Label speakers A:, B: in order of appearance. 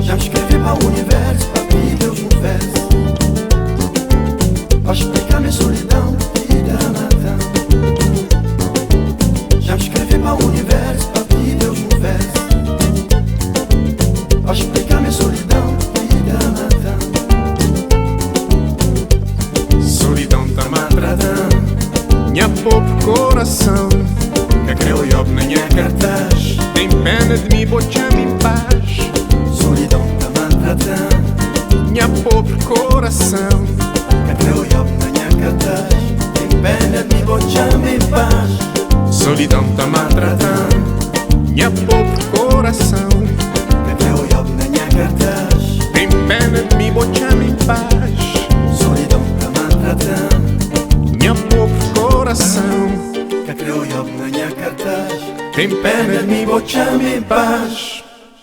A: Já me escrevi para o universo, para pedir Deus um verso, para explicar minha solidão e dramatão. Já me escrevi para o universo, para pedir Deus um verso, para explicar minha solidão e dramatão.
B: Solidão tá maltratando minha pobre coração, que creu job na minha cartaz. Tem pena de me botar-me em paz.
A: Solidão tá maltratando
B: minha pobre coração,
A: que creu job na minha cartaz. Tem pena de me botar-me em paz.
B: solidão tá maltratando minha pobre coração,
A: Que creu job na minha cartaz.
B: tem pena de me botar-me em paz.
A: Solidão tá maltratando
B: Minha pobre coração,
A: que creu job na minha cartaz.
B: tem pena de me botar-me em paz.